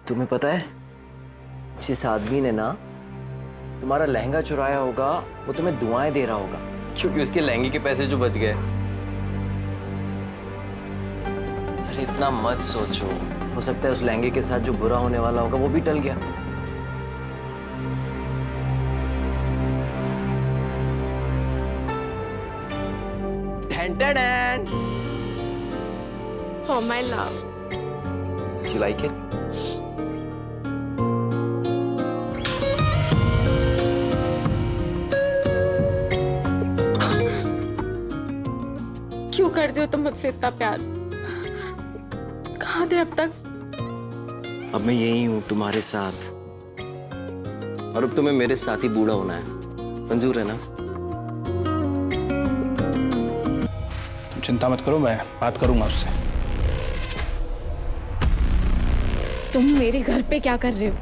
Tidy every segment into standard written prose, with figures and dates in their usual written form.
तुम्हें पता है, जिस आदमी ने ना तुम्हारा लहंगा चुराया होगा वो तुम्हें दुआएं दे रहा होगा, क्योंकि उसके लहंगे के पैसे जो बच गए। अरे इतना मत सोचो, हो सकता है उस लहंगे के साथ जो बुरा होने वाला होगा वो भी टल गया। Dun-dun-dun. Oh my love. You like it? क्यों करते हो तुम मुझसे इतना प्यार? कहाँ थे अब तक? अब मैं यही हूँ तुम्हारे साथ, और अब तुम्हें मेरे साथ ही बूढ़ा होना है। मंजूर है ना? चिंता मत करो, मैं बात करूंगा उससे। तुम मेरे घर पे क्या कर रहे हो?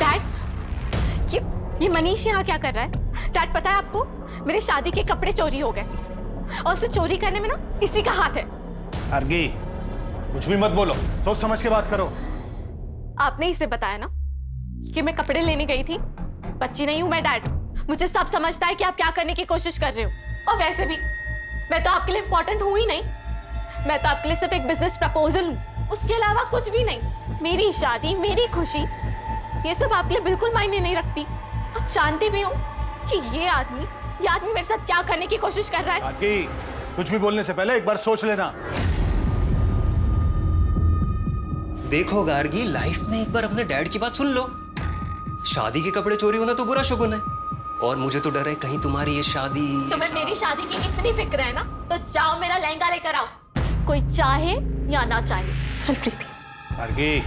डैड, ये मनीष यहाँ क्या कर रहा है? डैड पता है आपको, मेरे शादी के कपड़े चोरी हो गए और उसे चोरी करने में ना इसी का हाथ है। आरगी, कुछ भी मत बोलो, सोच समझ के बात करो। आपने इसे बताया ना कि मैं कपड़े लेने गई थी। बच्ची नहीं हूं मैं डैड, मुझे सब समझता है कि आप क्या करने की कोशिश कर रहे हो। और वैसे भी मैं तो आपके लिए इंपॉर्टेंट हूं ही नहीं, मैं तो आपके लिए सिर्फ एक बिजनेस प्रपोजल हूं, उसके अलावा कुछ भी नहीं। मेरी शादी, मेरी खुशी, ये सब आपके लिए बिल्कुल मायने नहीं रखती। आप जानती भी हो कि ये आदमी मेरे साथ क्या करने की कोशिश कर रहा है। आरगी, कुछ भी बोलने से पहले एक बार सोच लेना। देखो गार्गी, लाइफ में एक बार अपने डैड की बात सुन लो। शादी के कपड़े चोरी होना तो बुरा शुगुन है, और मुझे तो डर है कहीं तुम्हारी ये शादी। तुम्हें मेरी शादी की इतनी फिक्र है ना, तो जाओ मेरा लहंगा लेकर आओ, कोई चाहे या ना चाहे। चल प्रीति। आरगी,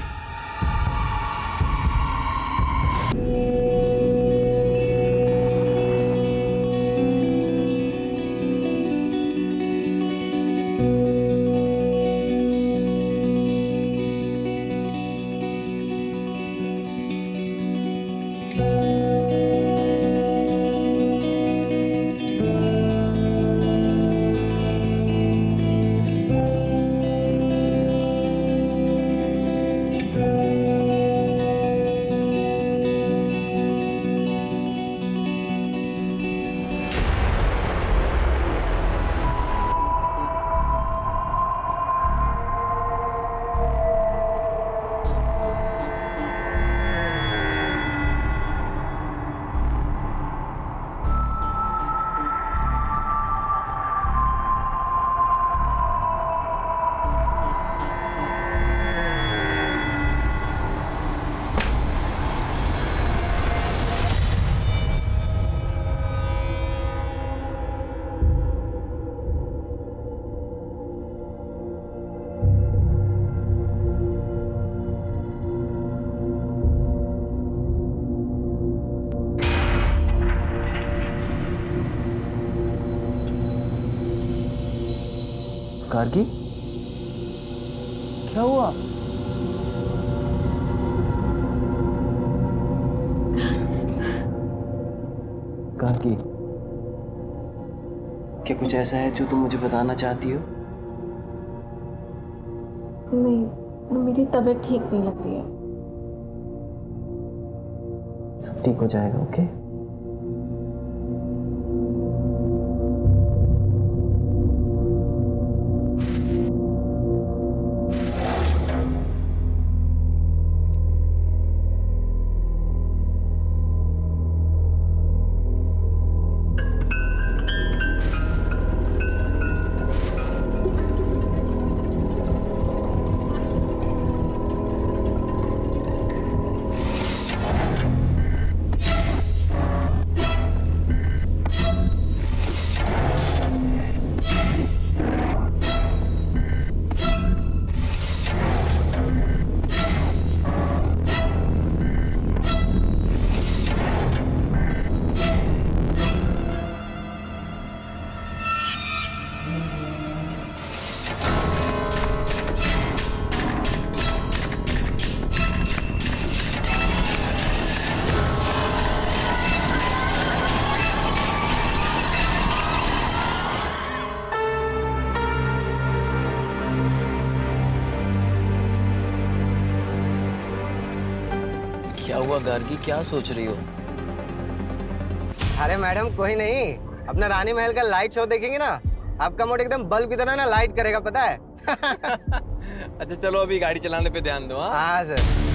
गार्गी, क्या हुआ? गार्गी, क्या कुछ ऐसा है जो तुम मुझे बताना चाहती हो? नहीं, मेरी तबीयत ठीक नहीं लग रही है। सब ठीक हो जाएगा, ओके? हुआ गार्गी, क्या सोच रही हो? अरे मैडम कोई नहीं, अपना रानी महल का लाइट शो देखेंगे ना, आपका मूड एकदम बल्ब की तरह ना लाइट करेगा, पता है? अच्छा चलो अभी गाड़ी चलाने पे ध्यान दो। हाँ सर।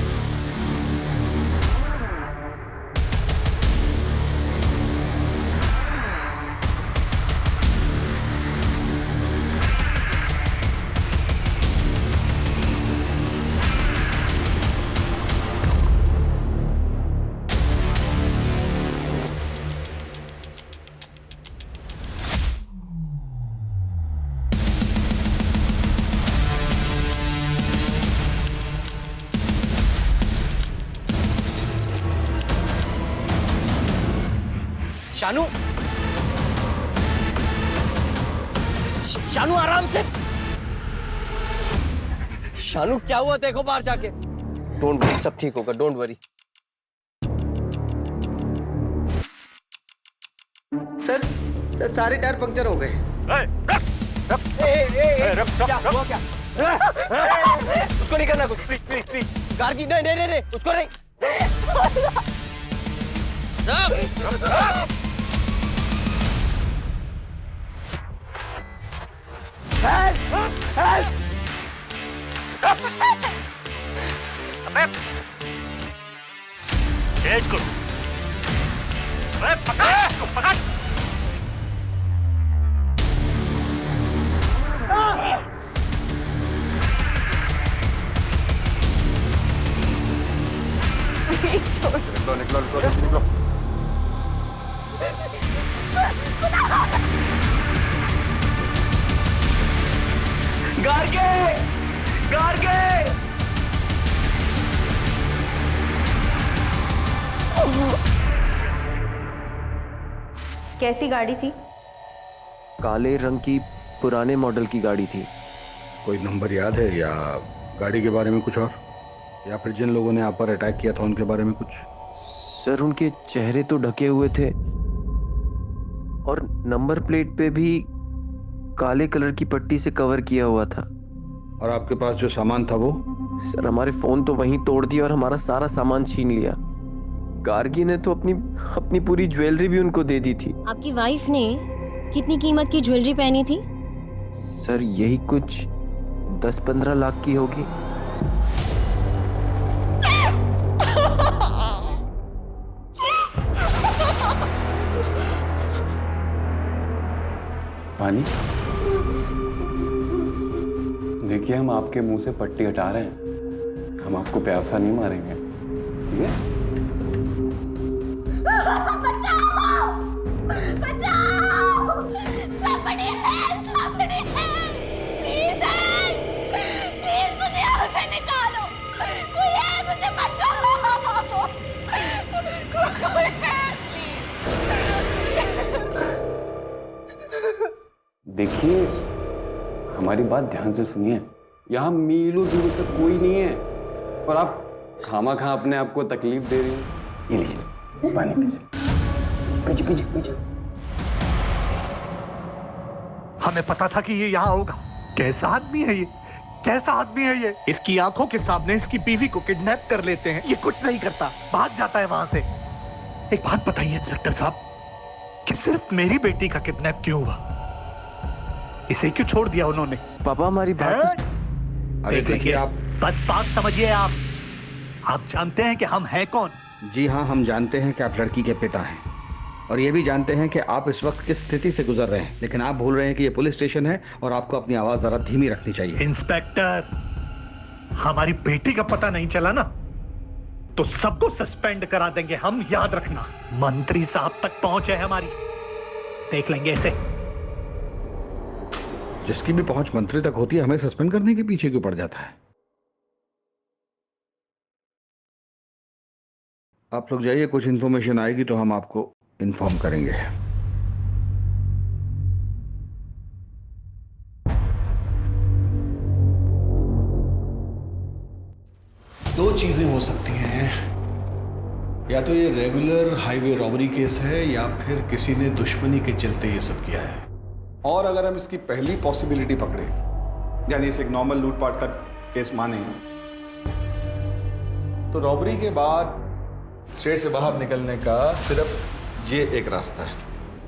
शानू, शानू आराम से। शानू क्या हुआ, देखो बाहर जाके। डोंट वरी, सब ठीक होगा, डोंट वरी। सर सारे टायर पंक्चर हो गए। क्या हुआ क्या? उसको नहीं करना कुछ, प्लीज प्लीज प्लीज। गार्गी नहीं नहीं नहीं, उसको नहीं। तेज करो। पकड़ पकड़। निकलो निकलो निकलो निकलो। गार्गी, गार्गी। कैसी गाड़ी थी? काले रंग की पुराने मॉडल की गाड़ी थी। कोई नंबर याद है या गाड़ी के बारे में कुछ और, या फिर जिन लोगों ने आप पर अटैक किया था उनके बारे में कुछ? सर उनके चेहरे तो ढके हुए थे और नंबर प्लेट पे भी काले कलर की पट्टी से कवर किया हुआ था। और आपके पास जो सामान था वो? सर हमारे फोन तो वहीं तोड़ दिया और हमारा सारा सामान छीन लिया। गार्गी ने तो अपनी पूरी ज्वेलरी भी उनको दे दी थी। आपकी वाइफ ने कितनी कीमत की ज्वेलरी पहनी थी? सर यही कुछ 10-15 लाख की होगी। पानी, देखिए हम आपके मुंह से पट्टी हटा रहे हैं, हम आपको प्यासा नहीं मारेंगे, ठीक है? Somebody help! Somebody help! Please help! Please मुझे यहाँ से निकालो! कोई है, मुझे बचाओ! कोई है, देखिए हमारी बात ध्यान से सुनिए, यहाँ मीलों दूर तक कोई नहीं है और आप खामा-खा अपने आप को तकलीफ दे रही हैं। ये लीजिए पानी पीजिए, पीजिए पीजिए। हमें पता था कि ये यहाँ होगा। कैसा आदमी है ये, कैसा आदमी है ये? इसकी आंखों के सामने इसकी बीवी को किडनैप कर लेते हैं, ये कुछ नहीं करता, भाग जाता है वहां से। एक बात बताइए इंस्पेक्टर साहब, कि सिर्फ मेरी बेटी का किडनैप क्यों हुआ? इसे क्यों छोड़ दिया उन्होंने? पापा हमारी बात। अरे देखिए आप, बस बात समझिए आप जानते हैं कि हम हैं कौन? जी हाँ, हम जानते हैं कि आप लड़की के पिता हैं और ये भी जानते हैं कि आप इस वक्त किस स्थिति से गुजर रहे हैं, लेकिन आप भूल रहे हैं कि ये पुलिस स्टेशन है और आपको अपनी आवाज जरा धीमी रखनी चाहिए। इंस्पेक्टर, हमारी बेटी का पता नहीं चला ना तो सबको सस्पेंड करा देंगे हम, याद रखना। मंत्री साहब तक पहुंच है हमारी, देख लेंगे इसे। जिसकी भी पहुंच मंत्री तक होती है, हमें सस्पेंड करने के पीछे क्यों पड़ जाता है? आप लोग जाइए, कुछ इन्फॉर्मेशन आएगी तो हम आपको इन्फॉर्म करेंगे। दो चीजें हो सकती हैं, या तो ये रेगुलर हाईवे रॉबरी केस है या फिर किसी ने दुश्मनी के चलते ये सब किया है। और अगर हम इसकी पहली पॉसिबिलिटी पकड़े, यानी इसे एक नॉर्मल लूटपाट का केस माने, तो रॉबरी के बाद स्ट्रेट से बाहर निकलने का सिर्फ ये एक रास्ता है।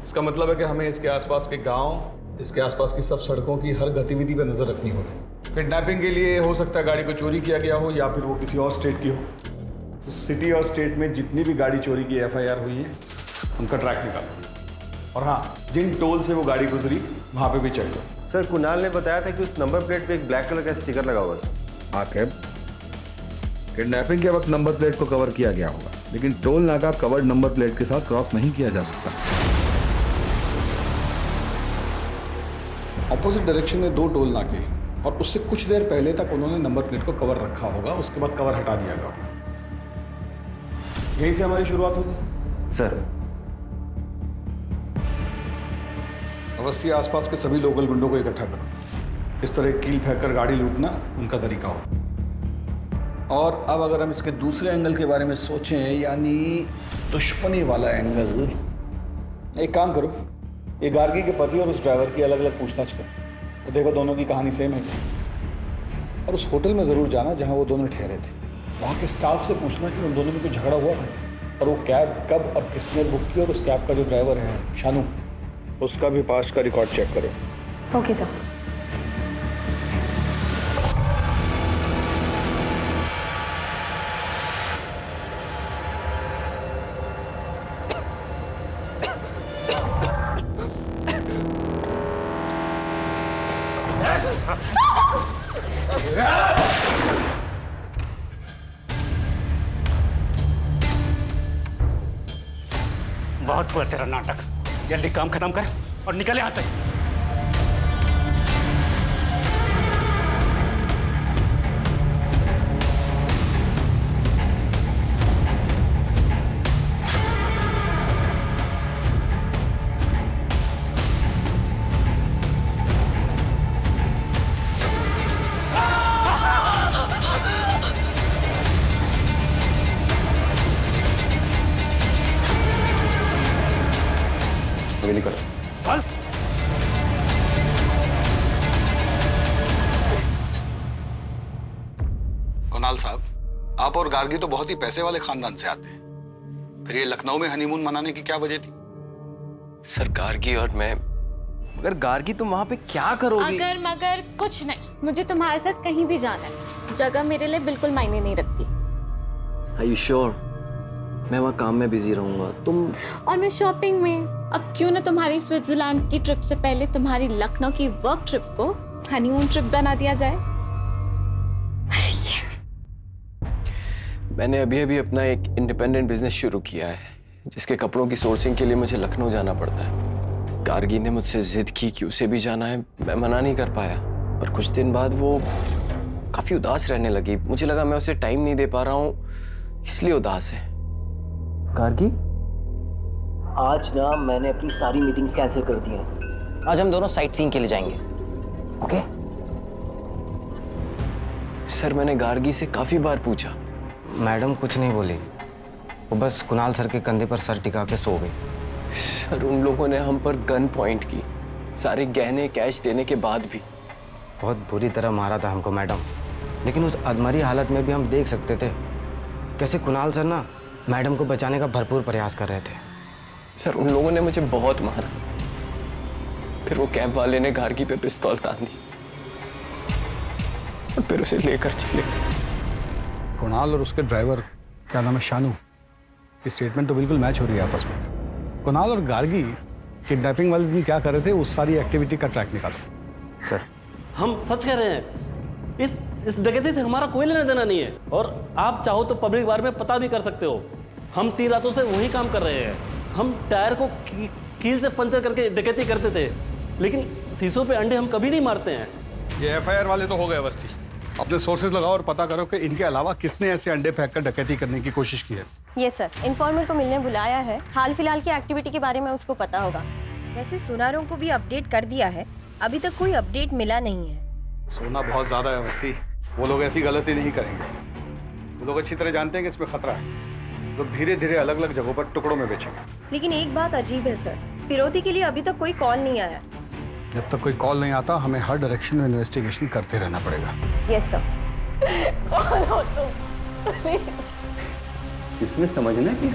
इसका मतलब है कि हमें इसके आसपास के गांव, इसके आसपास की सब सड़कों की हर गतिविधि पर नजर रखनी होगी। किडनैपिंग के लिए हो सकता है गाड़ी को चोरी किया गया हो या फिर वो किसी और स्टेट की हो। तो सिटी और स्टेट में जितनी भी गाड़ी चोरी की FIR हुई है उनका ट्रैक निकालो। और हाँ, जिन टोल से वो गाड़ी गुजरी वहाँ पे भी चेक करो। सर कुणाल ने बताया था कि उस नंबर प्लेट पे एक ब्लैक कलर का स्टिकर लगा हुआ था। आकिब, किडनैपिंग के वक्त नंबर प्लेट को कवर किया गया होगा, लेकिन टोल नाका कवर्ड नंबर प्लेट के साथ क्रॉस नहीं किया जा सकता। ऑपोजिट डायरेक्शन में 2 टोल नाके और उससे कुछ देर पहले तक उन्होंने नंबर प्लेट को कवर रखा होगा, उसके बाद कवर हटा दिया गया। यहीं से हमारी शुरुआत होगी। सर अवस्थी आसपास के सभी लोकल गुंडों को इकट्ठा करो। इस तरह कील फेंक कर गाड़ी लूटना उनका तरीका हो। और अब अगर हम इसके दूसरे एंगल के बारे में सोचें, यानी दुश्मनी वाला एंगल, एक काम करो, ये गार्गी के पति और उस ड्राइवर की अलग अलग पूछताछ करो तो देखो दोनों की कहानी सेम है क्या। और उस होटल में जरूर जाना जहां वो दोनों ठहरे थे। वहाँ के स्टाफ से पूछना कि उन दोनों में कुछ झगड़ा हुआ था और वो कैब कब और किसने बुक की, और उस कैब का जो ड्राइवर है शानू, उसका भी पास्ट का रिकॉर्ड चेक करो। Okay sir. बहुत हुआ तेरा नाटक, जल्दी काम खत्म कर और निकल यहाँ से। अभी निकल। चल। कुणाल साहब, आप और गार्गी तो बहुत ही पैसे वाले खानदान से आते हैं, फिर ये लखनऊ में हनीमून मनाने की क्या वजह थी? सर गार्गी और मैं, मगर गार्गी तुम वहां पे क्या करोगी? अगर मगर कुछ नहीं, मुझे तुम्हारे साथ कहीं भी जाना है। जगह मेरे लिए बिल्कुल मायने नहीं रखती। Are you sure? मैं वहाँ काम में बिजी रहूंगा, तुम और मैं शॉपिंग में। अब क्यों ना तुम्हारी स्विट्जरलैंड की ट्रिप से पहले तुम्हारी लखनऊ की वर्क ट्रिप को हनीमून ट्रिप बना दिया जाए। मैंने अभी अभी अपना एक इंडिपेंडेंट बिजनेस शुरू किया है, जिसके कपड़ों की सोर्सिंग के लिए मुझे लखनऊ जाना पड़ता है। गार्गी ने मुझसे जिद की कि उसे भी जाना है, मैं मना नहीं कर पाया। पर कुछ दिन बाद वो काफी उदास रहने लगी। मुझे लगा मैं उसे टाइम नहीं दे पा रहा हूँ, इसलिए उदास है। गार्गी, आज ना मैंने अपनी सारी मीटिंग्स कैंसिल कर दी हैं। आज हम दोनों साइट सीइंग के लिए जाएंगे, ओके? सर मैंने गार्गी से काफी बार पूछा। मैडम कुछ नहीं बोली, वो बस कुणाल सर के कंधे पर सर टिका के सो गई। सर उन लोगों ने हम पर गन पॉइंट की, सारे गहने कैश देने के बाद भी। बहुत बुरी तरह मारा था हमको मैडम, लेकिन उस अधमरी हालत में भी हम देख सकते थे कैसे कुणाल सर ना मैडम को बचाने का भरपूर प्रयास कर रहे थे। सर उन लोगों ने मुझे बहुत मारा, फिर वो कैब वाले ने गार्गी पे पिस्तौल तान दी और फिर उसे लेकर चले। कुणाल और उसके ड्राइवर, क्या नाम है, शानू, की स्टेटमेंट तो बिल्कुल मैच हो रही है आपस में। कुणाल और गार्गी किडनैपिंग वाले दिन क्या कर रहे थे, उस सारी एक्टिविटी का ट्रैक निकालो। सर हम सच कह रहे हैं, इस डकैती से हमारा कोई लेना देना नहीं है, और आप चाहो तो पब्लिक बारे में पता भी कर सकते हो। हम 3 रातों से वही काम कर रहे हैं। हम टायर को कील से पंचर करके डकैती करते थे, लेकिन शीशों पे अंडे हम कभी नहीं मारते हैं। ये FIR वाले तो हो गए अवस्थी। अपने सोर्सेज लगाओ और पता करो कि इनके अलावा किसने ऐसे अंडे फेंक कर डकैती करने की कोशिश की है। ये सर, इन्फॉर्मर को मिलने बुलाया है। हाल फिलहाल की एक्टिविटी के बारे में उसको पता होगा। वैसे सुनारों को भी अपडेट कर दिया है, अभी तक कोई अपडेट मिला नहीं है। सोना बहुत ज्यादा है अवस्थी, वो लोग ऐसी गलती नहीं करेंगे। वो लोग अच्छी तरह जानते हैं कि इसमें खतरा है, लोग धीरे धीरे अलग अलग जगहों पर टुकड़ों में बेचेंगे। लेकिन एक बात अजीब है सर, फिरौती के लिए अभी तक कोई कॉल नहीं आया। जब तक कोई कॉल नहीं आता हमें हर डायरेक्शन में इन्वेस्टिगेशन करते रहना पड़ेगा। Yes sir. इसमें समझना क्या?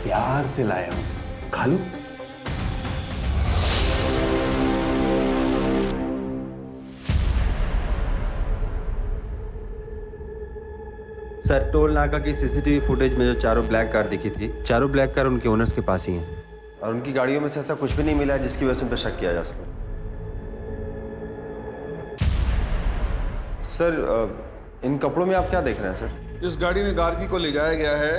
प्यार से लाया हूं, खा लो। सर, टोल नाका की सीसीटीवी फुटेज में जो चारों ब्लैक कार दिखी थी, चारों ब्लैक कार उनके ओनर्स के पास ही हैं। और उनकी गाड़ियों में से ऐसा कुछ भी नहीं मिला है जिसकी वजह से उन पर शक किया जा सके। सर, इन कपड़ों में आप क्या देख रहे हैं सर? जिस गाड़ी में गार्गी को ले जाया गया है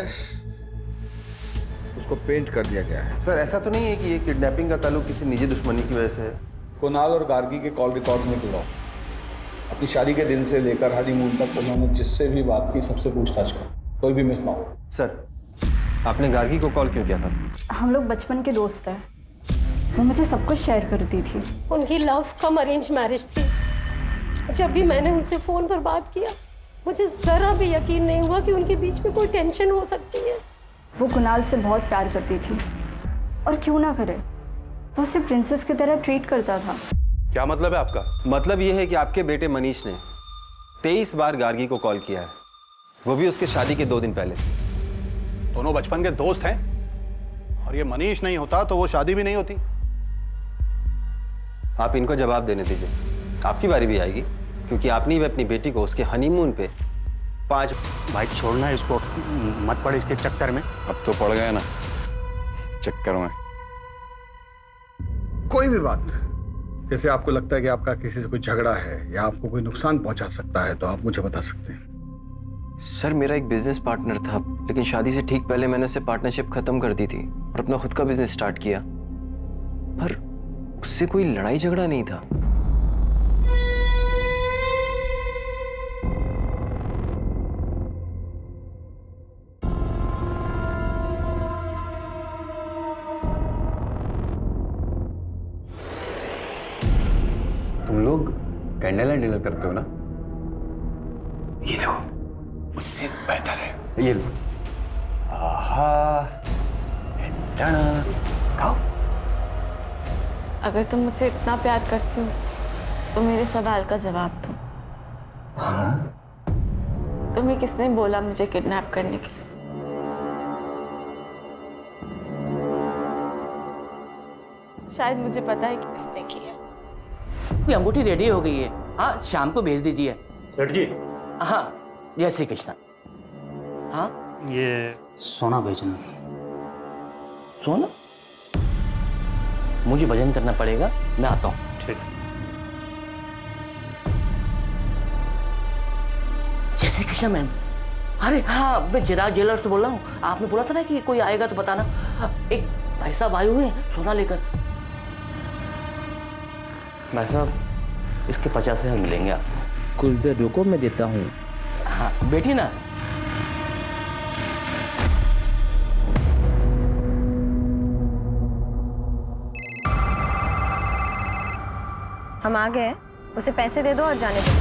उसको पेंट कर दिया गया है। सर, ऐसा तो नहीं है कि ये किडनैपिंग का ताल्लुक किसी निजी दुश्मनी की वजह से है? कुणाल और गार्गी के कॉल रिकॉर्ड निकलवाओ। अपनी शादी के दिन से लेकर हनीमून तक उन्होंने जिससे भी बात की सबसे पूछताछ कर, कोई भी मिस ना हो। सर, आपने गार्गी को कॉल क्यों किया था? हम लोग बचपन के दोस्त हैं। वो मुझे सब कुछ शेयर करती थी। उनकी लव कम अरेंज मैरिज थी। जब भी मैंने उनसे फोन पर बात किया, मुझे जरा भी यकीन नहीं हुआ कि उनके बीच में कोई टेंशन हो सकती है। वो कुणाल से बहुत प्यार करती थी, और क्यों ना करे, वो उसे प्रिंसेस की तरह ट्रीट करता था। क्या मतलब है आपका? मतलब ये है कि आपके बेटे मनीष ने 23 बार गार्गी को कॉल किया है, वो भी उसके शादी के 2 दिन पहले। दोनों बचपन के दोस्त हैं, और ये मनीष नहीं होता तो वो शादी भी नहीं होती। आप इनको जवाब देने दीजिए, आपकी बारी भी आएगी, क्योंकि आपने भी अपनी बेटी को उसके हनीमून पे 5। भाई छोड़ना है इसको, मत पड़ इसके चक्कर में। अब तो पड़ गए ना चक्कर में। कोई भी बात, जैसे आपको लगता है कि आपका किसी से कोई झगड़ा है या आपको कोई नुकसान पहुंचा सकता है, तो आप मुझे बता सकते हैं। सर, मेरा एक बिजनेस पार्टनर था, लेकिन शादी से ठीक पहले मैंने उससे पार्टनरशिप खत्म कर दी थी और अपना खुद का बिजनेस स्टार्ट किया। पर उससे कोई लड़ाई झगड़ा नहीं था। तुम लोग कैंडल लाइट डिनर करते हो ना? ये देखो, उससे बेहतर है ये लो। आहा, खाओ। अगर तुम मुझसे इतना प्यार करती हो तो मेरे सवाल का जवाब दो। तुम्हें किसने बोला मुझे किडनैप करने के लिए? शायद मुझे पता है कि किसने किया। कोई अंगूठी रेडी हो गई है, हाँ शाम को भेज दीजिए। सेठ जी, हाँ, जय श्री कृष्ण। हाँ, ये सोना बेचना था। सोना? मुझे भजन करना पड़ेगा, मैं आता हूँ। ठीक। जय श्री कृष्ण मैम। अरे हाँ, मैं चिराग ज्वेलर्स से बोल रहा हूँ। आपने बोला था ना कि कोई आएगा तो बताना। एक भाई साहब आए हुए हैं सोना लेकर। भाई साहब, इसके 50,000 मिलेंगे आपको। कुछ देर रुको, मैं देता हूँ। हाँ, बैठिए ना। हम आ गए, उसे पैसे दे दो और जाने दो।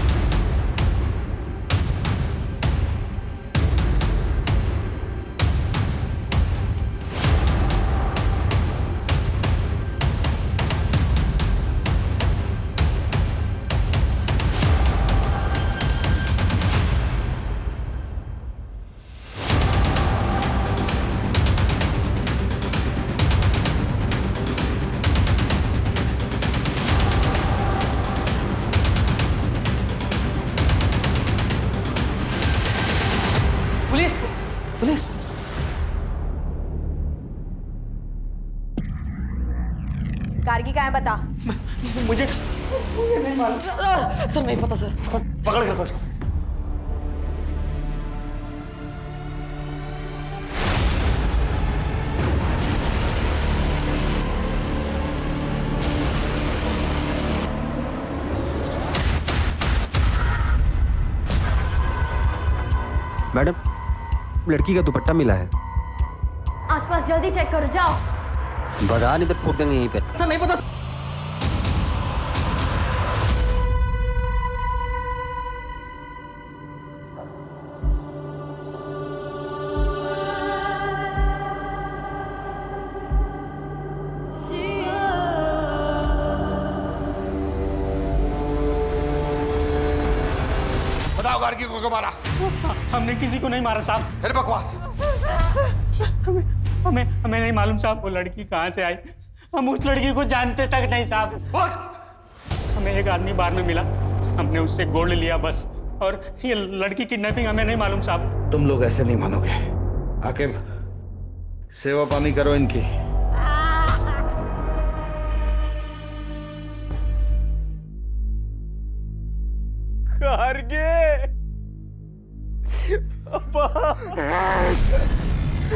Police, police. गार्गी कहाँ है बता। मुझे नहीं मालूम सर, नहीं पता सर। पकड़ कर बस। मैडम, लड़की का दुपट्टा मिला है। आसपास जल्दी चेक करो, जाओ। बता नहीं तो ठोक देंगे यहीं पे। सर नहीं पता। क्यों मारा? हमने किसी को नहीं मारा साहब। फिर बकवास। हमें नहीं मालूम साहब वो लड़की कहाँ से आई। हम उस लड़की को जानते तक नहीं साहब। हमें एक आदमी बार में मिला, हमने उससे गोल्ड लिया बस। और ये लड़की किडनैपिंग हमें नहीं मालूम साहब। तुम लोग ऐसे नहीं मानोगे। आकिब, सेवा पानी करो इनकी।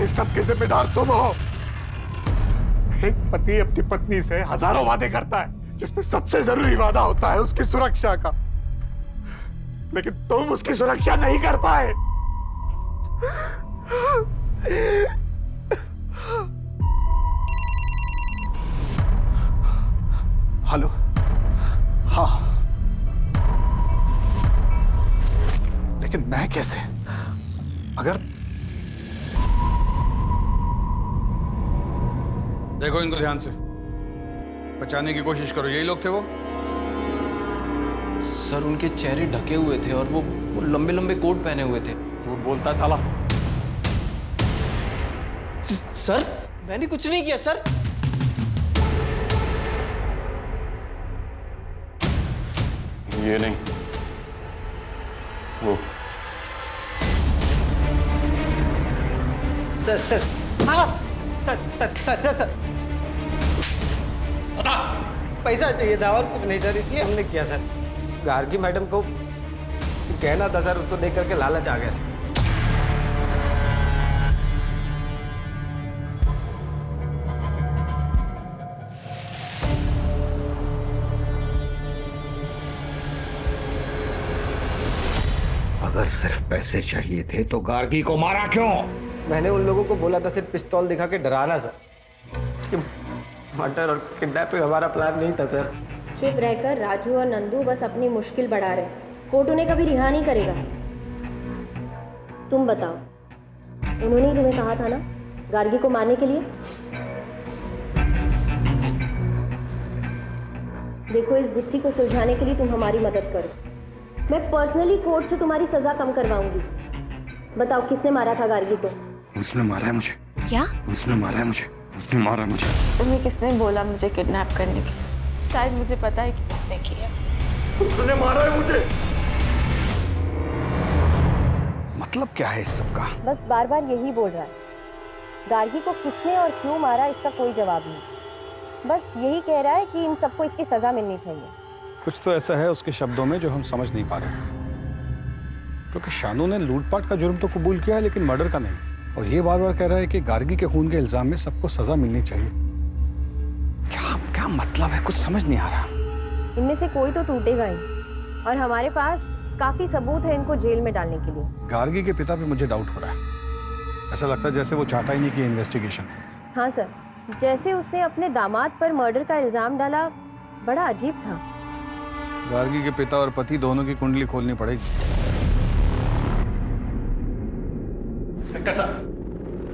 सबके जिम्मेदार तुम हो। एक पति अपनी पत्नी से हजारों वादे करता है, जिसमें सबसे जरूरी वादा होता है उसकी सुरक्षा का, लेकिन तुम उसकी सुरक्षा नहीं कर पाए। हेलो। हाँ, लेकिन मैं कैसे? अगर देखो इनको ध्यान से, बचाने की कोशिश करो। यही लोग थे वो? सर उनके चेहरे ढके हुए थे और वो लंबे लंबे कोट पहने हुए थे। वो बोलता था सर मैंने कुछ नहीं किया सर। ये नहीं, वो। सर सर हाँ sir sir sir sir sir पैसा चाहिए था और कुछ नहीं सर, इसलिए हमने किया सर। गार्गी मैडम को कहना था सर, उसको देख करके लालच आ गया सर। अगर सिर्फ पैसे चाहिए थे तो गार्गी को मारा क्यों? मैंने उन लोगों को बोला था सिर्फ पिस्तौल दिखा के डराना सर। मर्डर और किडनैपिंग हमारा प्लान नहीं था सर। चुप रहकर राजू और नंदू बस अपनी मुश्किल बढ़ा रहे। कोर्ट उन्हें कभी रिहा नहीं करेगा। तुम बताओ, उन्होंने ही तुम्हें कहा था ना गार्गी को मारने के लिए। देखो, इस गुत्थी को सुलझाने के लिए तुम हमारी मदद करो। मैं पर्सनली कोर्ट से तुम्हारी सजा कम करवाऊंगी। बताओ, किसने मारा था गार्गी को? उसने मारा है मुझे। क्या? उसने मारा है मुझे। उसने मारा मुझे। तुम्हें किसने बोला मुझे किडनैप करने के? शायद मुझे पता है कि किसने किया। उसने मारा है मुझे। मतलब क्या है इस सब का? बस बार बार यही बोल रहा है। गार्गी को किसने और क्यों मारा इसका कोई जवाब नहीं। बस यही कह रहा है कि इन सबको इसकी सजा मिलनी चाहिए। कुछ तो ऐसा है उसके शब्दों में जो हम समझ नहीं पा रहे, क्योंकि शानू ने लूटपाट का जुर्म तो कबूल किया है लेकिन मर्डर का नहीं। और ये बार बार कह रहा है कि गार्गी के खून के इल्जाम में सबको सजा मिलनी चाहिए। क्या क्या मतलब है, कुछ समझ नहीं आ रहा। इनमें से कोई तो टूटेगा ही, और हमारे पास काफी सबूत है इनको जेल में डालने के लिए। गार्गी के पिता पे मुझे डाउट हो रहा है। ऐसा लगता है जैसे वो चाहता ही नहीं कि इन्वेस्टिगेशन। हाँ सर, जैसे उसने अपने दामाद पर मर्डर का इल्जाम डाला, बड़ा अजीब था। गार्गी के पिता और पति दोनों की कुंडली खोलनी पड़ेगी। इंस्पेक्टर साहब,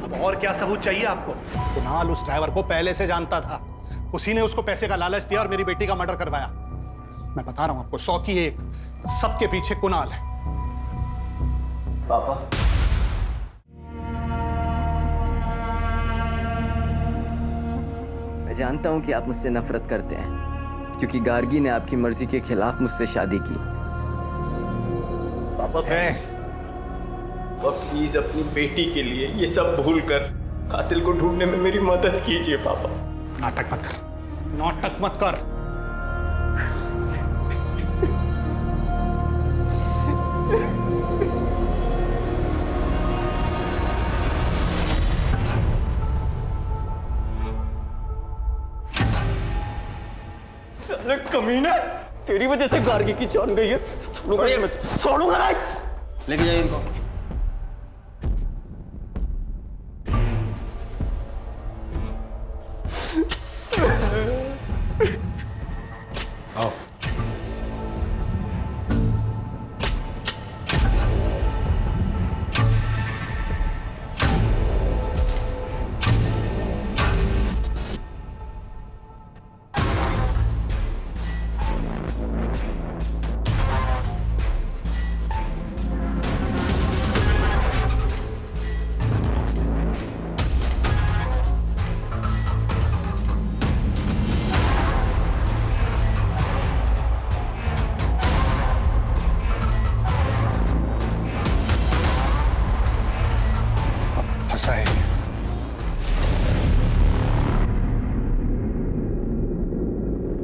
अब और क्या सबूत चाहिए आपको? कुणाल उस ड्राइवर को पहले से जानता था। उसी ने उसको पैसे का लालच दिया और मेरी बेटी का मर्डर करवाया। मैं बता रहा हूं आपको, 100 की 1, सबके पीछे कुणाल है। पापा, मैं जानता हूं कि आप मुझसे नफरत करते हैं, क्योंकि गार्गी ने आपकी मर्जी के खिलाफ मुझसे शादी की। पापा प्लीज अपनी बेटी के लिए ये सब भूल कर कातिल को ढूंढने में मेरी मदद कीजिए पापा। नाटक मत कर, नाटक मत कर। अरे कमीना, तेरी वजह से गार्गी की जान गई है। छोड़ूंगा मैं, छोड़ूंगा नहीं। लेके जाइए इनको। आओ।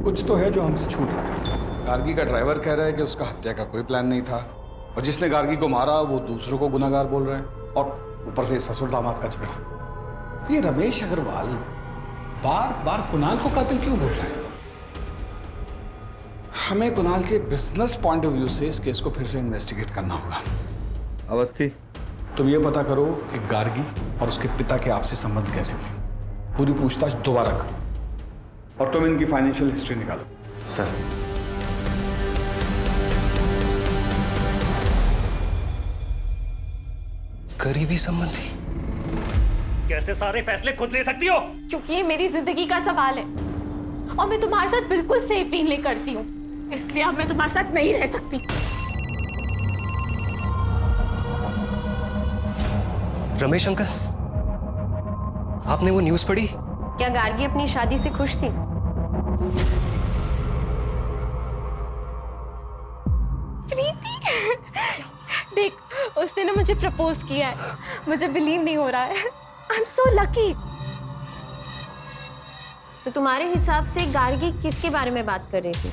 कुछ तो है जो हमसे छूट रहा है। गार्गी का ड्राइवर कह रहा है कि उसका हत्या का कोई प्लान नहीं था और जिसने गार्गी को मारा वो दूसरों को गुनाहगार बोल रहे हैं और ऊपर से ससुर दामाद का झगड़ा। ये रमेश अग्रवाल बार बार कुणाल को कातिल क्यों बोल रहा है? हमें कुणाल के बिजनेस पॉइंट ऑफ व्यू से इस केस को फिर से इन्वेस्टिगेट करना होगा। अवस्थी, तुम ये पता करो कि गार्गी और उसके पिता के आपसी संबंध कैसे थे। पूरी पूछताछ दोबारा करो और तुम इनकी फाइनेंशियल हिस्ट्री निकालो। सर। करीबी संबंधी? कैसे सारे फैसले खुद ले सकती हो? क्योंकि ये मेरी जिंदगी का सवाल है और मैं तुम्हारे साथ बिल्कुल सेफ फील नहीं करती हूँ, इसलिए अब मैं तुम्हारे साथ नहीं रह सकती। रमेश अंकल, आपने वो न्यूज़ पढ़ी? क्या गार्गी अपनी शादी से खुश थी? प्रीति, देख उसने ना मुझे प्रपोज किया है, मुझे बिलीव नहीं हो रहा है। I am so lucky. तो तुम्हारे हिसाब से गार्गी किसके बारे में बात कर रही थी?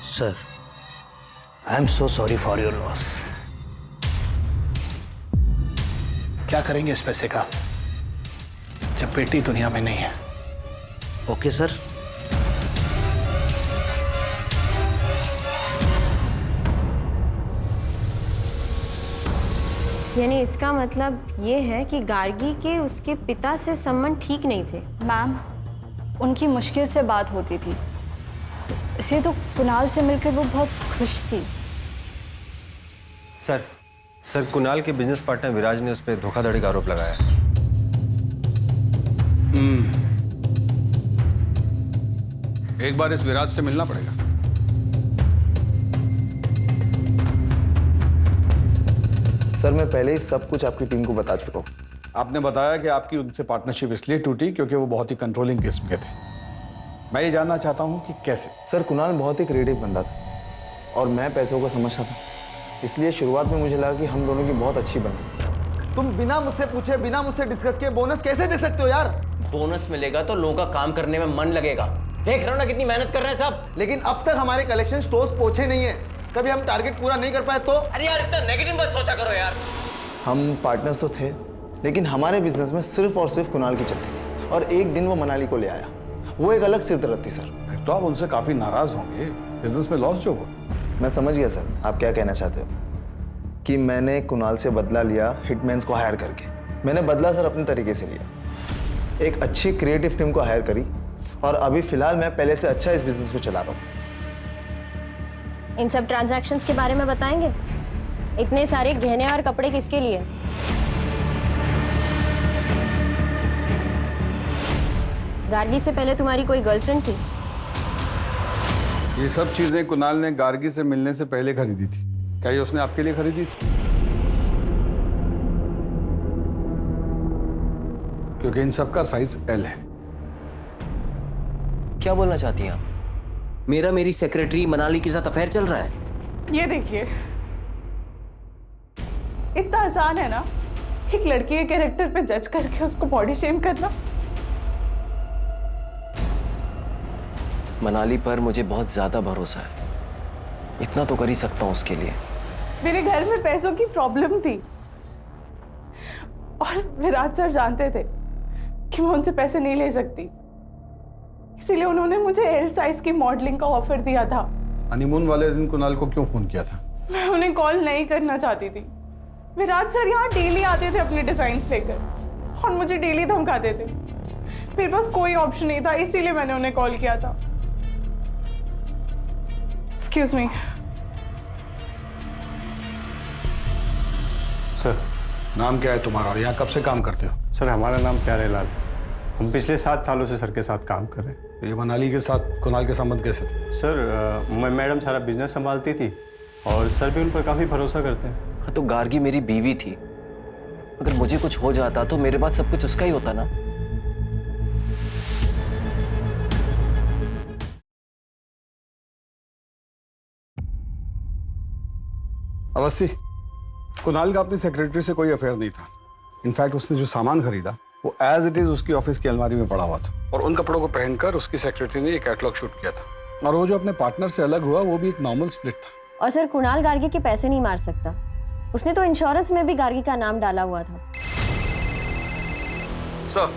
Sir, I am so sorry for your loss. क्या करेंगे इस पैसे का जब बेटी दुनिया में नहीं है? Okay sir. यानी इसका मतलब ये है कि गार्गी के उसके पिता से संबंध ठीक नहीं थे। मैम, उनकी मुश्किल से बात होती थी, इसलिए तो कुणाल से मिलकर वो बहुत खुश थी। सर कुणाल के बिजनेस पार्टनर विराज ने उस पर धोखाधड़ी का आरोप लगाया है। एक बार इस विराज से मिलना पड़ेगा। सर, मैं पहले ही सब कुछ आपकी टीम को बता चुका हूँ। आपने बताया कि आपकी उनसे पार्टनरशिप इसलिए टूटी क्योंकि वो बहुत ही कंट्रोलिंग किस्म के थे। मैं ये जानना चाहता हूँ कि कैसे। सर, कुणाल बहुत ही क्रिएटिव बंदा था और मैं पैसों को समझता था, इसलिए शुरुआत में मुझे लगा कि हम दोनों की बहुत अच्छी बनी। तुम बिना मुझसे पूछे, बिना मुझसे डिस्कस किए बोनस कैसे दे सकते हो यार? बोनस मिलेगा तो लोगों का काम करने में मन लगेगा। देख रहे हो ना कितनी मेहनत कर रहे हैं सब। लेकिन अब तक हमारे कलेक्शन स्टोर्स पहुंचे नहीं है। कभी हम टारगेट पूरा नहीं कर पाए तो? अरे यार इतना नेगेटिव मत सोचा करो यार। हम पार्टनर्स तो थे, लेकिन हमारे बिजनेस में सिर्फ और सिर्फ कुणाल की चलती थी और एक दिन वो मनाली को ले आया। वो एक अलग सिरदर्द थी सर। फिर तो आप उनसे काफी नाराज होंगे, बिजनेस में लॉस जो हुआ। मैं समझ गया सर आप क्या कहना चाहते हो, कि मैंने कुणाल से बदला लिया हिटमैन्स को हायर करके। मैंने बदला सर अपने तरीके से लिया, एक अच्छी क्रिएटिव टीम को हायर करी और अभी फिलहाल मैं पहले से अच्छा इस बिजनेस को चला रहा हूँ। इन सब ट्रांजैक्शंस के बारे में बताएंगे? इतने सारे गहने और कपड़े किसके लिए? गार्गी से पहले तुम्हारी कोई गर्लफ्रेंड थी? ये सब चीजें कुणाल ने गार्गी से मिलने से पहले खरीदी थी। क्या ये उसने आपके लिए खरीदी थी? क्योंकि इन सब का साइज एल है। क्या बोलना चाहती हैं आप? मेरी सेक्रेटरी मनाली के साथ अफेयर चल रहा है। ये देखिए, इतना आसान है ना एक लड़की के कैरेक्टर पे जज करके उसको बॉडी शेम करना। मनाली पर मुझे बहुत ज्यादा भरोसा है, इतना तो कर ही सकता हूँ उसके लिए। मेरे घर में पैसों की प्रॉब्लम थी और विराज सर जानते थे कि मैं उनसे पैसे नहीं ले सकती, इसीलिए उन्होंने मुझे एल साइज की मॉडलिंग का ऑफर दिया था। हनीमून वाले दिन कुणाल को क्यों फोन किया था? मैं उन्हें कॉल नहीं करना चाहती थी। विराज सर यहाँ डेली आते थे अपने डिजाइन्स लेकर और मुझे डेली धमकाते थे। मेरे पास कोई ऑप्शन नहीं था, इसीलिए मैंने उन्हें कॉल किया था। Excuse me sir. नाम क्या है तुम्हारा और यहाँ कब से काम करते हो? सर हमारा नाम प्यारे लाल। हम पिछले 7 सालों से सर के साथ काम कर रहे हैं। ये मनाली के साथ कुणाल के संबंध कैसे थे? सर मैडम सारा बिजनेस संभालती थी और सर भी उन पर काफ़ी भरोसा करते हैं। हाँ तो गार्गी मेरी बीवी थी, अगर मुझे कुछ हो जाता तो मेरे पास सब कुछ उसका ही होता ना। अवस्थी, कुणाल का अपनी सेक्रेटरी से कोई अफेयर नहीं था। इनफैक्ट उसने जो सामान खरीदा वो एज इट इज उसकी ऑफिस की अलमारी में पड़ा हुआ था और उन कपड़ों को पहनकर उसकी सेक्रेटरी ने ये कैटलॉग शूट किया था। और वो जो अपने पार्टनर से अलग हुआ वो भी एक नॉर्मल स्प्लिट था। और सर कुणाल गार्गी के पैसे नहीं मार सकता, उसने तो इंश्योरेंस में भी गार्गी का नाम डाला हुआ था। सर,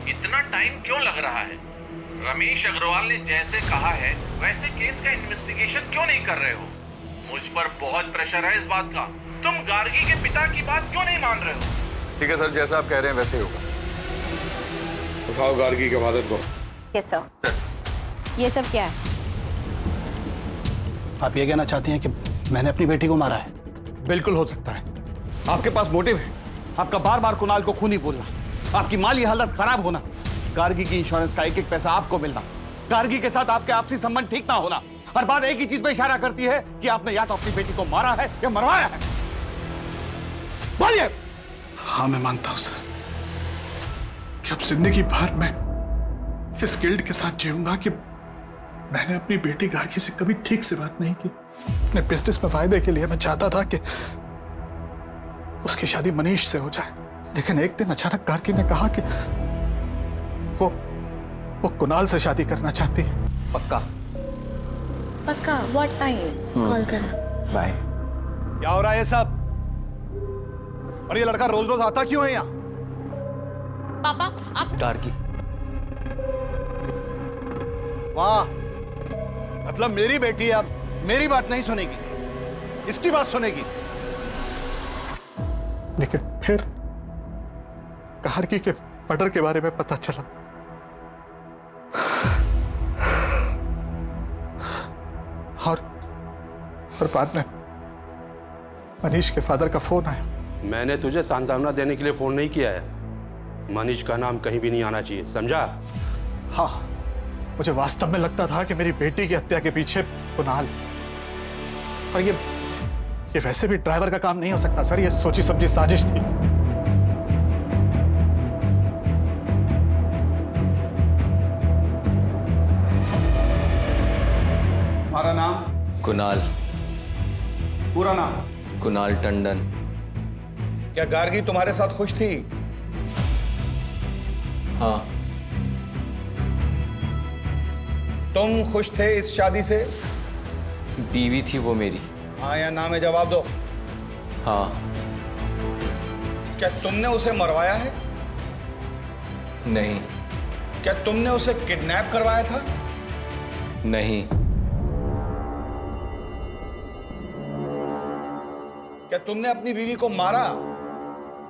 इतना टाइम क्यों लग रहा है? रमेश अग्रवाल ने जैसे कहा है वैसे केस का इन्वेस्टिगेशन क्यों नहीं कर रहे हो? मुझ पर बहुत प्रेशर है इस बात का। तुम गार्गी के पिता की बात क्यों नहीं मान रहे हो? ठीक है सर, जैसा आप कह रहे हैं वैसे ही होगा। उठाओ गार्गी के फादर को। Yes sir. ये सब क्या है? आप ये कहना चाहती हैं कि मैंने अपनी बेटी को मारा है? बिल्कुल हो सकता है। आपके पास मोटिव है, आपका बार बार कुणाल को खूनी बोलना, आपकी माली हालत खराब होना, गार्गी की इंश्योरेंस का एक एक पैसा आपको मिलना, गार्गी के साथ आपके आपसी संबंध ठीक ना होना। हर बात एक ही चीज पे इशारा करती है कि आपने या तो अपनी बेटी को मारा है या मरवाया है। बोलिए। हाँ, मैं मानता हूं सर कि अब जिंदगी भर मैं इस गिल्ट के साथ जीऊंगा कि मैंने अपनी बेटी गार्गी से कभी ठीक से बात नहीं की। अपने बिजनेस में फायदे के लिए मैं चाहता था कि उसकी शादी मनीष से हो जाए, लेकिन एक दिन अचानक गार्गी ने कहा कि वो कुणाल से शादी करना चाहती है। पक्का? पक्का? What time? कॉल करना। बाय। क्या हो रहा है ये सब? और ये लड़का रोज रोज आता क्यों है यहाँ? पापा आप गार्गी। वाह, मतलब मेरी बेटी अब मेरी बात नहीं सुनेगी, इसकी बात सुनेगी। लेकिन फिर गार्गी के मर्डर के बारे में पता चला और बाद में मनीष के फादर का फोन आया। मैंने तुझे सांत्वना देने के लिए फोन नहीं किया है। मनीष का नाम कहीं भी नहीं आना चाहिए, समझा? हाँ, मुझे वास्तव में लगता था कि मेरी बेटी की हत्या के पीछे कुणाल, और ये वैसे भी ड्राइवर का काम नहीं हो सकता सर, ये सोची समझी साजिश थी। हमारा नाम? कुणाल। पूरा नाम? कुणाल टंडन। क्या गार्गी तुम्हारे साथ खुश थी? हाँ। तुम खुश थे इस शादी से? बीवी थी वो मेरी। हाँ या ना में जवाब दो। हाँ। क्या तुमने उसे मरवाया है? नहीं। क्या तुमने उसे किडनैप करवाया था? नहीं। क्या तुमने अपनी बीवी को मारा?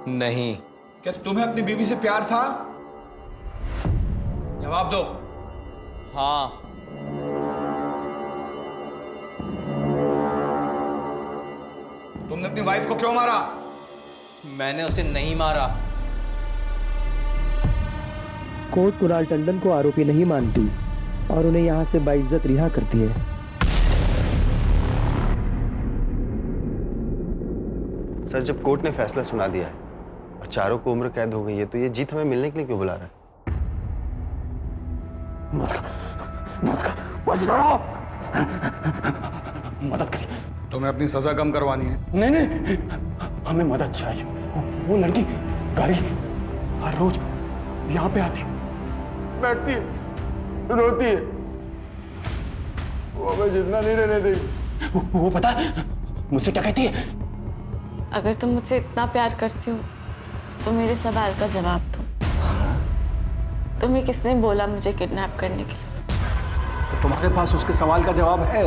नहीं। क्या तुम्हें अपनी बीवी से प्यार था? जवाब दो। हाँ। तुमने अपनी वाइफ को क्यों मारा? मैंने उसे नहीं मारा। कोर्ट कुणाल टंडन को आरोपी नहीं मानती और उन्हें यहां से बाइज्जत रिहा करती है। सर, जब कोर्ट ने फैसला सुना दिया है और चारों को उम्र कैद हो गई है, तो ये जीत हमें मिलने के लिए क्यों बुला रहा है? मदद करिए। तुम्हें अपनी सजा कम करवानी है? नहीं नहीं, हमें मदद चाहिए। वो लड़की गार्गी हर रोज यहाँ पे आती, बैठती है, रोती है, वो हमें जितना नहीं रहने देगी। वो पता है मुझसे क्या कहती है? अगर तुम मुझसे इतना प्यार करती हो तो मेरे सवाल का जवाब दो। तुम्हें किसने बोला मुझे किडनैप करने के लिए? तो तुम्हारे पास उसके सवाल का जवाब है?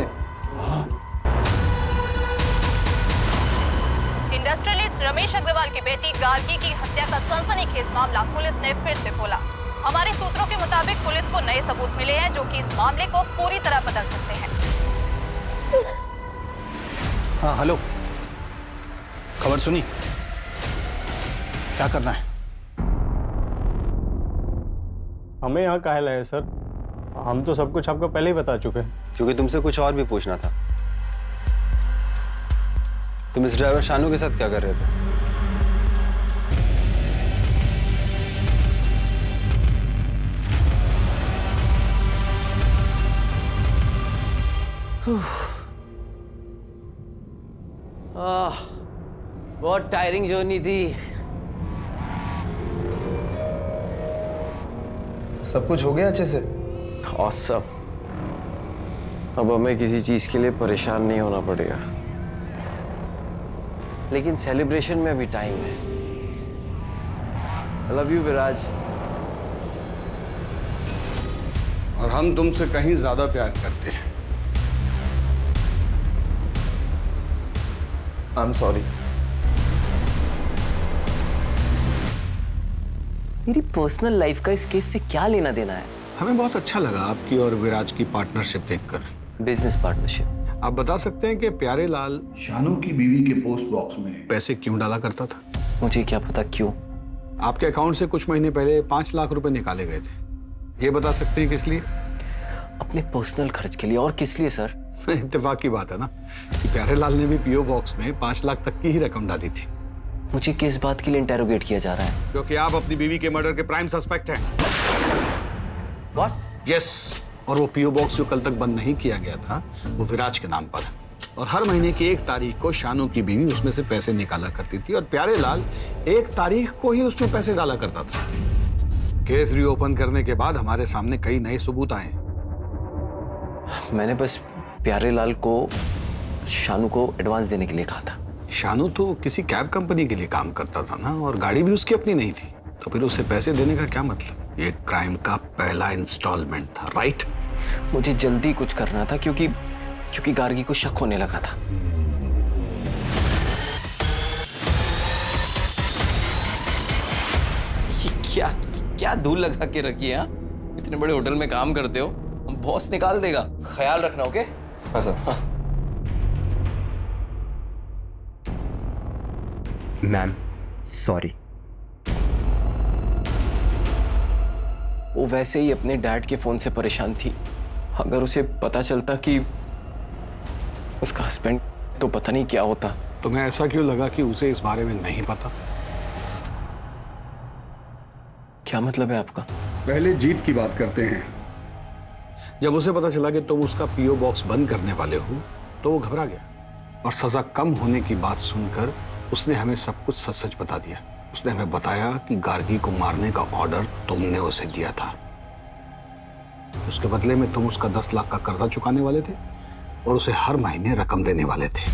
इंडस्ट्रियलिस्ट रमेश अग्रवाल की बेटी गार्गी की हत्या का सनसनीखेज मामला पुलिस ने फिर से खोला। हमारे सूत्रों के मुताबिक पुलिस को नए सबूत मिले हैं जो कि इस मामले को पूरी तरह बदल सकते हैं। हाँ हेलो, खबर सुनी? क्या करना है? हमें यहाँ काहे लाए सर? हम तो सब कुछ आपको पहले ही बता चुके हैं। क्योंकि तुमसे कुछ और भी पूछना था। तुम इस ड्राइवर शानू के साथ क्या कर रहे थे? बहुत टायरिंग जर्नी थी। सब कुछ हो गया अच्छे से? ऑसम। अब हमें किसी चीज के लिए परेशान नहीं होना पड़ेगा, लेकिन सेलिब्रेशन में अभी टाइम है। आई लव यू विराज। और हम तुमसे कहीं ज्यादा प्यार करते हैं। I am sorry. मेरी पर्सनल लाइफ का इस केस से क्या लेना देना है? हमें बहुत अच्छा लगा आपकी और विराज की पार्टनरशिप देखकर। Business partnership. आप बता सकते हैं कि प्यारे लाल शानू की बीवी के पोस्ट बॉक्स में पैसे क्यों डाला करता था? मुझे क्या पता क्यों। आपके अकाउंट से कुछ महीने पहले 5 लाख रुपए निकाले गए थे। ये बता सकते हैं किस लिए? अपने पर्सनल खर्च के लिए। और किस लिए सर? इत्तेफाक की बात है ना कि प्यारे लाल ने भी पीओ बॉक्स में 5 लाख तक की ही रकम डाली थी। मुझे किस बात के लिए इंटेरोगेट किया जा रहा है? क्योंकि आप अपनी बीवी के मर्डर के प्राइम सस्पेक्ट हैं। What? यस। और वो पीओ बॉक्स जो कल तक बंद नहीं किया गया था वो विराज के नाम पर है। और हर महीने की 1 तारीख को शानू की बीवी उसमें से पैसे निकाला करती थी और प्यारे लाल 1 तारीख को ही उसमें पैसे डाला करता था। केस रीओपन करने के बाद हमारे सामने कई नए सबूत आए। मैंने बस प्यारे लाल को शानू को एडवांस देने के लिए कहा था। शानू तो किसी कैब कंपनी के लिए काम करता था ना, और गाड़ी भी उसकी अपनी नहीं थी, तो फिर उसे पैसे देने का क्या मतलब? ये क्राइम का पहला इंस्टॉलमेंट था, राइट? मुझे जल्दी कुछ करना था क्योंकि गार्गी को शक होने लगा था। ये क्या धूल लगा के रखी है? इतने बड़े होटल में काम करते हो, बॉस निकाल देगा। ख्याल रखना, ओके? हाँ सर। Ma'am sorry. वो वैसे ही अपने डैड के फोन से परेशान थी। अगर उसे पता चलता कि उसका हस्बैंड, तो पता नहीं क्या होता। तुम्हें ऐसा क्यों लगा कि उसे इस बारे में नहीं पता? क्या मतलब है आपका? पहले जीत की बात करते हैं। जब उसे पता चला कि तुम उसका पीओ बॉक्स बंद करने वाले हो तो वो घबरा गया, और सजा कम होने की बात सुनकर उसने हमें सब कुछ सच सच बता दिया। उसने हमें बताया कि गार्गी को मारने का ऑर्डर तुमने उसे दिया था। उसके बदले में तुम उसका 10 लाख का कर्जा चुकाने वाले थे और उसे हर महीने रकम देने वाले थे।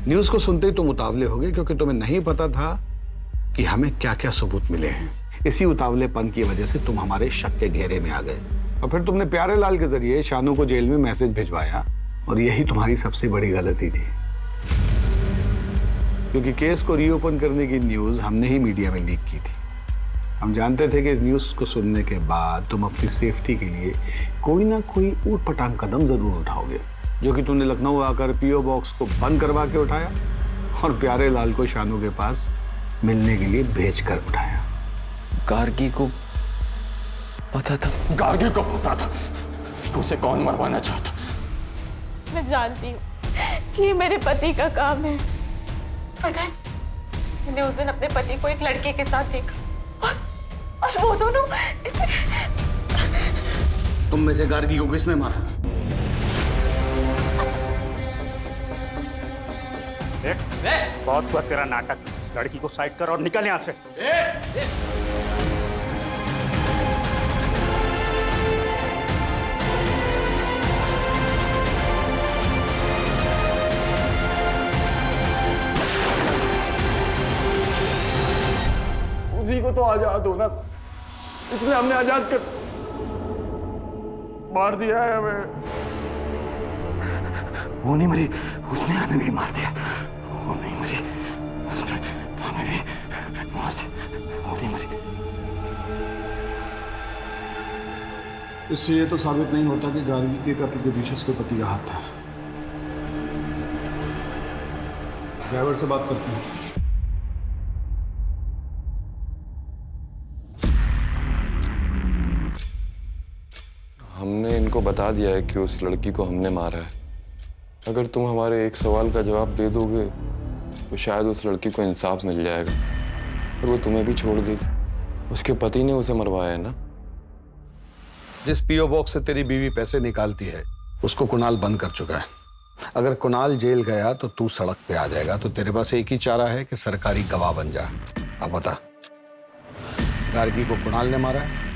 न्यूज़ को सुनते ही तुम उतावले हो गए, क्योंकि तुम्हें नहीं पता था कि हमें क्या क्या सबूत मिले हैं। इसी उतावलेपन की वजह से तुम हमारे शक के घेरे में आ गए, और फिर तुमने प्यारे लाल के जरिए शानू को जेल में मैसेज भिजवाया, और यही तुम्हारी सबसे बड़ी गलती थी। क्योंकि केस को रीओपन करने की न्यूज़ हमने ही मीडिया में लीक की थी। हम जानते थे कि इस न्यूज़ को सुनने के बाद तुम अपनी सेफ्टी के लिए कोई ना कोई ऊट-पटांग कदम जरूर उठाओगे, जो कि तुमने लखनऊ आकर पीओ बॉक्स को बंद करवा के उठाया और प्यारे लाल को शानू के पास मिलने के लिए भेज कर उठाया। गार्गी को पता था? गार्गी को पता था कि उसे कौन मरवाना चाहता। मैं जानती हूँ कि ये मेरे पति का काम है। पता है, मैंने उस दिन अपने पति को एक लड़के के साथ देखा, और वो दोनों इसे... तुम में से गार्गी को किसने मारा? बहुत हुआ तेरा नाटक। लड़की को साइड कर और निकल यहाँ से। उसी को तो आजाद होना, इसलिए हमने आजाद कर मार दिया है हमें। वो नहीं मरी, उसने हमें भी मार दिया। वो नहीं मरी, उसने हमें भी मार दिया। वो नहीं मरी। इससे ये तो साबित नहीं होता कि गार्गी के कत्ल के पीछे उसके पति का हाथ था। ड्राइवर से बात करते हैं। हमने इनको बता दिया है कि उस लड़की को हमने मारा है। अगर तुम हमारे एक सवाल का जवाब दे दोगे तो शायद उस लड़की को इंसाफ मिल जाएगा और वो तुम्हें भी छोड़ देगी। उसके पति ने उसे मरवाया है ना। जिस पीओ बॉक्स से तेरी बीवी पैसे निकालती है उसको कुणाल बंद कर चुका है। अगर कुणाल जेल गया तो तू सड़क पे आ जाएगा, तो तेरे पास एक ही चारा है कि सरकारी गवाह बन जा। अब बता, गार्गी को कुणाल ने मारा है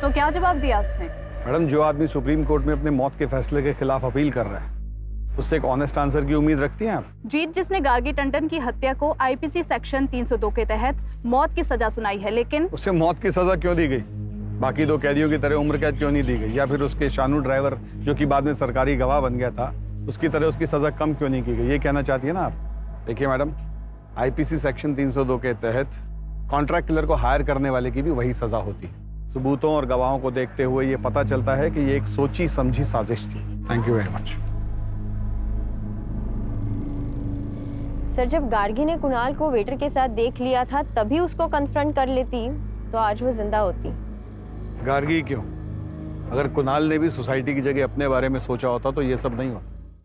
तो क्या जवाब दिया उसने? मैडम, जो आदमी सुप्रीम कोर्ट में अपने मौत के फैसले के खिलाफ अपील कर रहा है, उससे एक ऑनेस्ट आंसर की उम्मीद रखती हैं आप? जीत जिसने गार्गी टंडन की हत्या को आईपीसी सेक्शन 302 के तहत मौत की सजा सुनाई है, लेकिन उससे मौत की सजा क्यों दी गई? बाकी दो कैदियों की तरह उम्र कैद क्यों नहीं दी गई? या फिर उसके शानू ड्राइवर जो कि बाद में सरकारी गवाह बन गया था, उसकी तरह उसकी सजा कम क्यों नहीं की गई? ये कहना चाहती है ना आप? देखिए मैडम, आईपीसी सेक्शन 302 के तहत कॉन्ट्रैक्ट किलर को हायर करने वाले की भी वही सजा होती है। सबूतों और गवाहों को देखते हुए ये पता चलता है कि ये एक सोची समझी साजिश थी। Thank you very much. Sir, जब गार्गी ने कुणाल को वेटर के साथ देख लिया था तभी उसको कन्फ्रंट कर लेती तो आज वो जिंदा होती। गार्गी क्यों? अगर कुणाल ने भी सोसाइटी की जगह अपने बारे में सोचा होता तो ये सब नहीं होता।